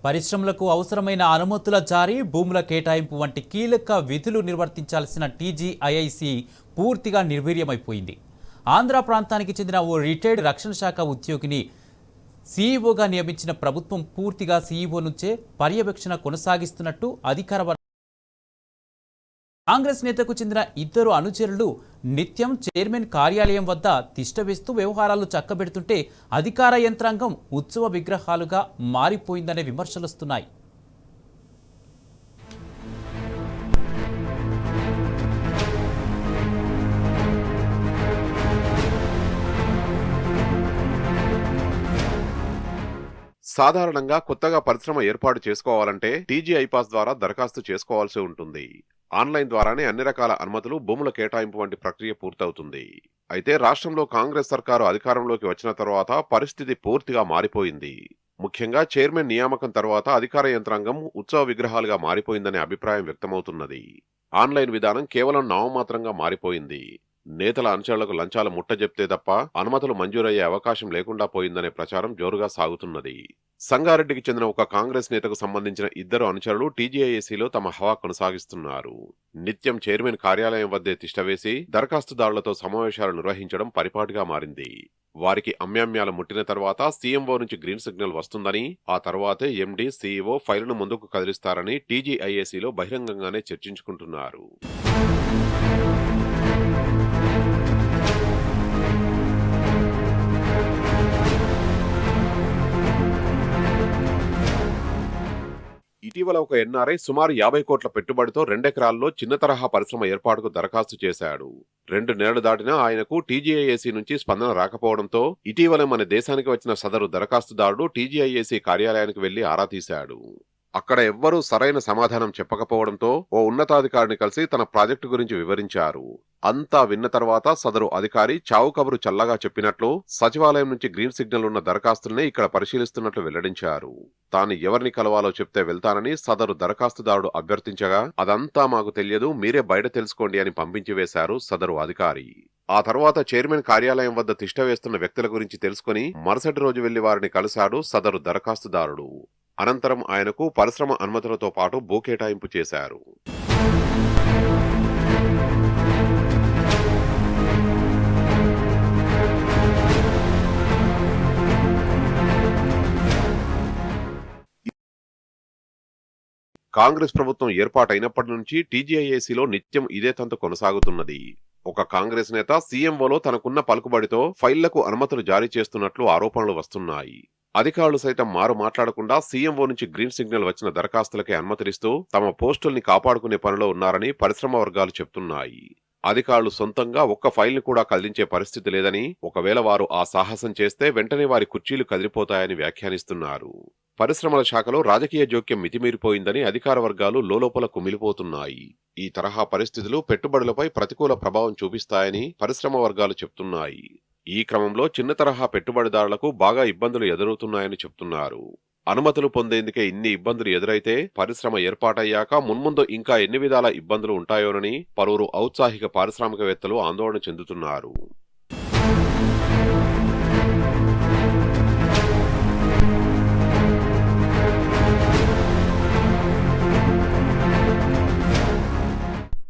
పరిశ్రమలకు అవసరమైన అనుమతుల జారీ, భూముల కేటాయింపు వంటి కీలక విధులు నిర్వర్తించాల్సిన టీజీఐఐసి పూర్తిగా నిర్వీర్యమైపోయింది. ఆంధ్ర ప్రాంతానికి చెందిన ఓ రిటైర్డ్ రక్షణ శాఖ ఉద్యోగిని సీఈఓగా నియమించిన ప్రభుత్వం పూర్తిగా సీఈఓ నుంచే పర్యవేక్షణ కొనసాగిస్తున్నట్టు అధికార కాంగ్రెస్ నేతకు చెందిన ఇద్దరు అనుచరులు నిత్యం చైర్మన్ కార్యాలయం వద్ద తిష్టవేస్తూ వ్యవహారాలు చక్కబెడుతుంటే అధికార యంత్రాంగం ఉత్సవ విగ్రహాలుగా మారిపోయిందనే విమర్శలొస్తున్నాయి. సాధారణంగా కొత్తగా పరిశ్రమ ఏర్పాటు చేసుకోవాలంటే టీజీఐపాస్ ద్వారా దరఖాస్తు చేసుకోవాల్సి ఉంటుంది. ఆన్లైన్ ద్వారానే అన్ని రకాల అనుమతులు, భూముల కేటాయింపు వంటి ప్రక్రియ పూర్తవుతుంది. అయితే రాష్ట్రంలో కాంగ్రెస్ సర్కారు అధికారంలోకి వచ్చిన తర్వాత పరిస్థితి పూర్తిగా మారిపోయింది. ముఖ్యంగా చైర్మన్ నియామకం తర్వాత అధికార యంత్రాంగం ఉత్సవ విగ్రహాలుగా మారిపోయిందనే అభిప్రాయం వ్యక్తమవుతున్నది. ఆన్లైన్ విధానం కేవలం నామమాత్రంగా మారిపోయింది. నేతల అనుచరులకు లంచాలు ముట్టజెప్తే తప్ప అనుమతులు మంజూరయ్యే అవకాశం లేకుండా పోయిందనే ప్రచారం జోరుగా సాగుతున్నది. సంగారెడ్డికి చెందిన ఒక కాంగ్రెస్ నేతకు సంబంధించిన ఇద్దరు అనుచరులు టీజీఐఏసీలో తమ హవా కొనసాగిస్తున్నారు. నిత్యం చైర్మన్ కార్యాలయం వద్దే తిష్టవేసి దరఖాస్తుదారులతో సమావేశాలు నిర్వహించడం పరిపాటిగా మారింది. వారికి అమ్యామ్యాలు ముట్టిన తర్వాత సీఎంఓ నుంచి గ్రీన్ సిగ్నల్ వస్తుందని, ఆ తర్వాతే ఎండీ, సీఈఓ ఫైలును ముందుకు కదిలిస్తారని టీజీఐఏసీలో బహిరంగంగానే చర్చించుకుంటున్నారు. ఇటీవల ఒక ఎన్ఆర్ఐ సుమారు 50 కోట్ల పెట్టుబడితో 2 ఎకరాల్లో చిన్న తరహా పరిశ్రమ ఏర్పాటుకు దరఖాస్తు చేశాడు. 2 నెలలు దాటినా ఆయనకు టీజీఐఏసీ నుంచి స్పందన రాకపోవడంతో ఇటీవల మన దేశానికి వచ్చిన సదరు దరఖాస్తుదారుడు టీజీఐఏసీ కార్యాలయానికి వెళ్లి ఆరా తీశాడు. అక్కడ ఎవ్వరూ సరైన సమాధానం చెప్పకపోవడంతో ఓ ఉన్నతాధికారిని కలిసి తన ప్రాజెక్టు గురించి వివరించారు. అంతా విన్న తర్వాత సదరు అధికారి చావు కబురు చల్లగా చెప్పినట్లు సచివాలయం నుంచి గ్రీన్ సిగ్నల్ ఉన్న దరఖాస్తుల్ని ఇక్కడ పరిశీలిస్తున్నట్లు వెల్లడించారు. తాను ఎవరిని కలవాలో చెప్తే వెళ్తానని సదరు దరఖాస్తుదారుడు అభ్యర్థించగా, అదంతా మాకు తెలియదు, మీరే బయట తెలుసుకోండి అని పంపించి వేశారు సదరు అధికారి. ఆ తర్వాత చైర్మన్ కార్యాలయం వద్ద తిష్టవేస్తున్న వ్యక్తుల గురించి తెలుసుకుని మరుసటి రోజు వెళ్లి వారిని కలిశాడు సదరు దరఖాస్తుదారుడు. అనంతరం ఆయనకు పరిశ్రమ అనుమతులతో పాటు భూ కేటాయింపు చేశారు. కాంగ్రెస్ ప్రభుత్వం ఏర్పాటైనప్పటి నుంచి టీజీఐఏసీలో నిత్యం ఇదే తంతు కొనసాగుతున్నది. ఒక కాంగ్రెస్ నేత సీఎంఓలో తనకున్న పలుకుబడితో ఫైళ్లకు అనుమతులు జారీ చేస్తున్నట్లు ఆరోపణలు వస్తున్నాయి. అధికారులు సైతం మాట్లాడకుండా సీఎంఓ నుంచి గ్రీన్ సిగ్నల్ వచ్చిన దరఖాస్తులకే అనుమతిస్తూ తమ పోస్టుల్ని కాపాడుకునే పనిలో ఉన్నారని పరిశ్రమ వర్గాలు చెప్తున్నాయి. అధికారులు సొంతంగా ఒక్క ఫైల్ని కూడా కదిలించే పరిస్థితి లేదని, ఒకవేళ వారు ఆ సాహసం చేస్తే వెంటనే వారి కుర్చీలు కదిలిపోతాయని వ్యాఖ్యానిస్తున్నారు. పరిశ్రమల శాఖలో రాజకీయ జోక్యం మితిమీరిపోయిందని అధికార వర్గాలు లోలోపల కుమిలిపోతున్నాయి. ఈ తరహా పరిస్థితులు పెట్టుబడులపై ప్రతికూల ప్రభావం చూపిస్తాయని పరిశ్రమ వర్గాలు చెప్తున్నాయి. ఈ క్రమంలో చిన్న తరహా పెట్టుబడిదారులకు బాగా ఇబ్బందులు ఎదురవుతున్నాయని చెప్తున్నారు. అనుమతులు పొందేందుకే ఇన్ని ఇబ్బందులు ఎదురైతే పరిశ్రమ ఏర్పాటయ్యాక మున్ముందు ఇంకా ఎన్ని విధాల ఇబ్బందులు ఉంటాయోనని పలువురు ఔత్సాహిక పారిశ్రామికవేత్తలు ఆందోళన చెందుతున్నారు.